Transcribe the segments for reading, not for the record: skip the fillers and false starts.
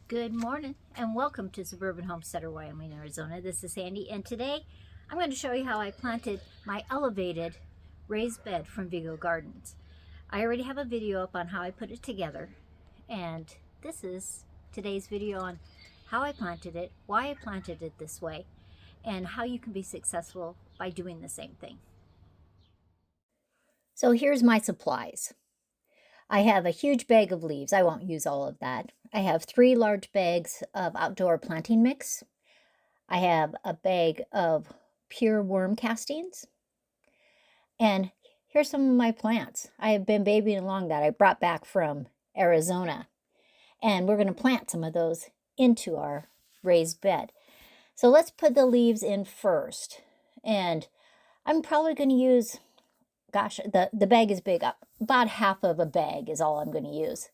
Good morning and welcome to Suburban Homesteader, Wyoming, Arizona. This is Sandi, and today I'm going to show you how I planted my elevated raised bed from Vego Gardens. I already have a video up on how I put it together, and this is today's video on how I planted it, why I planted it this way, and how you can be successful by doing the same thing. So here's my supplies. I have a huge bag of leaves. I won't use all of that. I have 3 large bags of outdoor planting mix. I have a bag of pure worm castings. And here's some of my plants. I have been babying along that I brought back from Arizona. And we're going to plant some of those into our raised bed. So let's put the leaves in first. And I'm probably going to use, gosh, the bag is big. About half of a bag is all I'm going to use.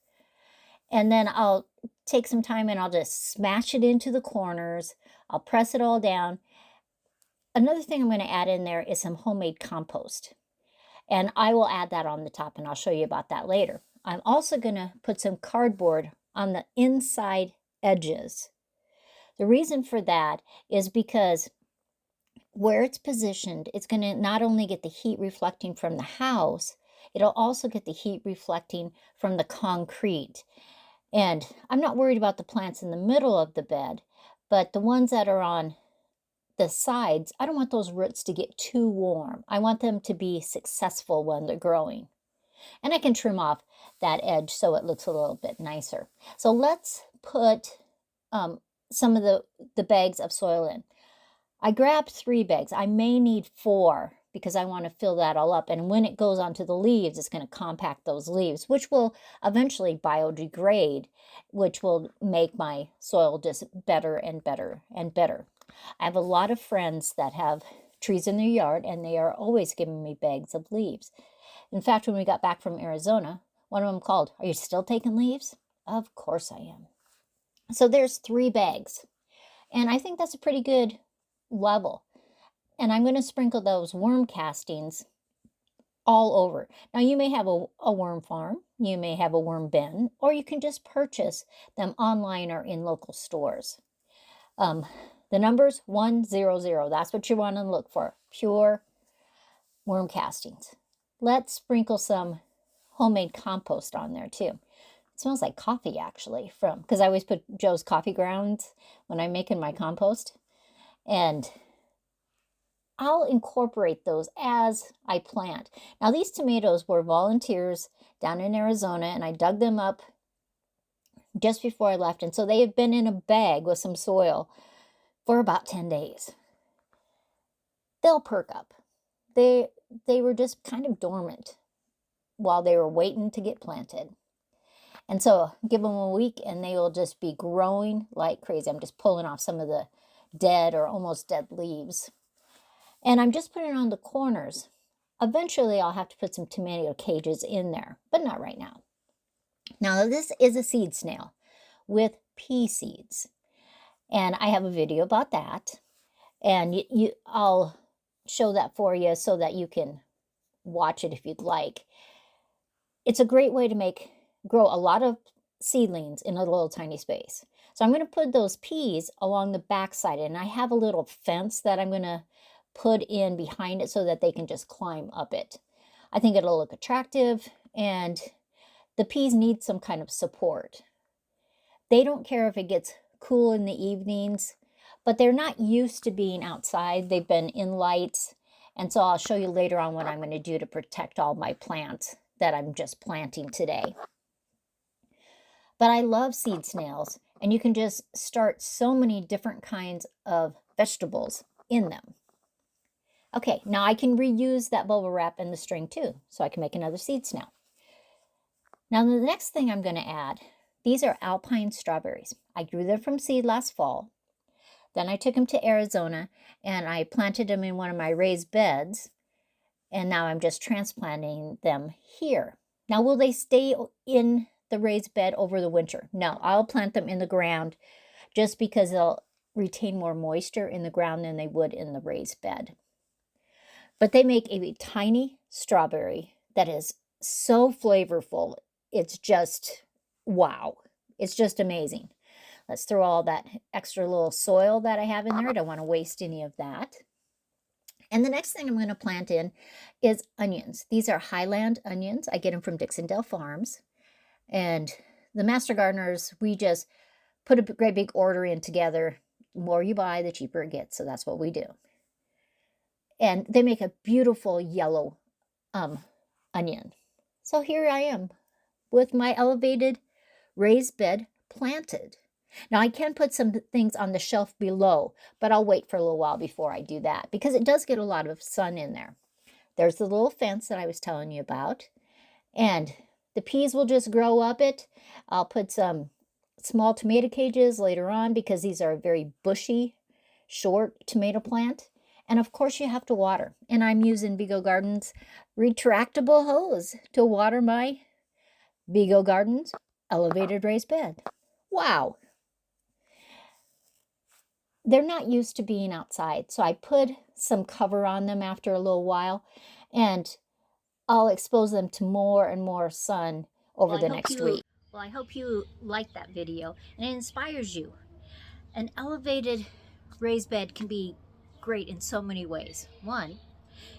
And then I'll take some time and I'll just smash it into the corners. I'll press it all down. Another thing I'm going to add in there is some homemade compost. And I will add that on the top, and I'll show you about that later. I'm also going to put some cardboard on the inside edges. The reason for that is because where it's positioned, it's going to not only get the heat reflecting from the house, it'll also get the heat reflecting from the concrete. And I'm not worried about the plants in the middle of the bed, but the ones that are on the sides, I don't want those roots to get too warm. I want them to be successful when they're growing. And I can trim off that edge so it looks a little bit nicer. So let's put some of the bags of soil in. I grabbed 3 bags. I may need 4 because I want to fill that all up. And when it goes onto the leaves, it's going to compact those leaves, which will eventually biodegrade, which will make my soil just better and better and better. I have a lot of friends that have trees in their yard, and they are always giving me bags of leaves. In fact, when we got back from Arizona, one of them called, "Are you still taking leaves?" Of course I am. So there's 3 bags. And I think that's a pretty good level. And I'm going to sprinkle those worm castings all over. Now, you may have a worm farm, you may have a worm bin, or you can just purchase them online or in local stores. The number's 100. That's what you want to look for. Pure worm castings. Let's sprinkle some homemade compost on there too. It smells like coffee, actually, because I always put Joe's coffee grounds when I'm making my compost. And I'll incorporate those as I plant. Now, these tomatoes were volunteers down in Arizona, and I dug them up just before I left. And so they have been in a bag with some soil for about 10 days. They'll perk up. They were just kind of dormant while they were waiting to get planted. And so give them a week and they will just be growing like crazy. I'm just pulling off some of the dead or almost dead leaves. And I'm just putting it on the corners. Eventually, I'll have to put some tomato cages in there, but not right now. Now, this is a seed snail with pea seeds. And I have a video about that. And I'll show that for you so that you can watch it if you'd like. It's a great way to grow a lot of seedlings in a little tiny space. So I'm going to put those peas along the backside, and I have a little fence that I'm going to put in behind it so that they can just climb up it. I think it'll look attractive, and the peas need some kind of support. They don't care if it gets cool in the evenings, but they're not used to being outside. They've been in lights, and so I'll show you later on what I'm going to do to protect all my plants that I'm just planting today. But I love seed snails, and you can just start so many different kinds of vegetables in them. Okay, now I can reuse that bubble wrap and the string too, so I can make another seed snail. Now the next thing I'm going to add, these are Alpine Strawberries. I grew them from seed last fall. Then I took them to Arizona and I planted them in one of my raised beds, and now I'm just transplanting them here. Now, will they stay in the raised bed over the winter? No, I'll plant them in the ground just because they'll retain more moisture in the ground than they would in the raised bed. But they make a tiny strawberry that is so flavorful. It's just, wow. It's just amazing. Let's throw all that extra little soil that I have in there. I don't want to waste any of that. And the next thing I'm going to plant in is onions. These are Highland onions. I get them from Dixondale Farms. And the master gardeners, we just put a great big order in together. The more you buy, the cheaper it gets. So that's what we do. And they make a beautiful yellow onion. So here I am with my elevated raised bed planted. Now I can put some things on the shelf below, but I'll wait for a little while before I do that because it does get a lot of sun in there. There's the little fence that I was telling you about, and the peas will just grow up it. I'll put some small tomato cages later on because these are a very bushy, short tomato plant. And of course you have to water. And I'm using Vego Gardens retractable hose to water my Vego Gardens elevated raised bed. Wow. They're not used to being outside, so I put some cover on them after a little while, and I'll expose them to more and more sun over the next week. Well, I hope you like that video and it inspires you. An elevated raised bed can be great in so many ways. One,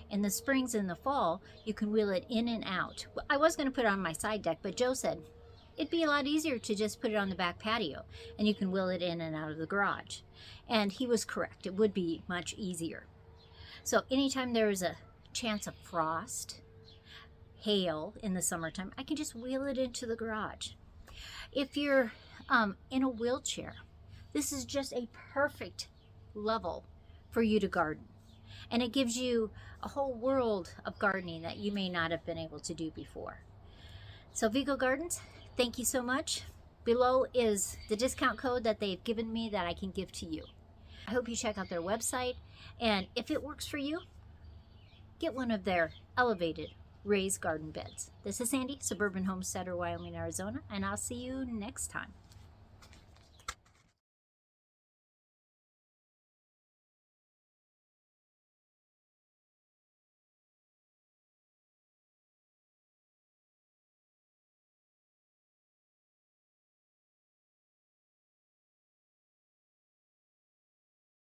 in the springs and the fall, you can wheel it in and out. I was going to put it on my side deck, but Joe said it'd be a lot easier to just put it on the back patio, and you can wheel it in and out of the garage. And he was correct. It would be much easier. So anytime there is a chance of frost, hail in the summertime, I can just wheel it into the garage. If you're in a wheelchair, this is just a perfect level for you to garden. And it gives you a whole world of gardening that you may not have been able to do before. So Vego Gardens, thank you so much. Below is the discount code that they've given me that I can give to you. I hope you check out their website, and if it works for you, get one of their elevated raised garden beds. This is Sandi, Suburban Homesteader, Wyoming, Arizona, and I'll see you next time.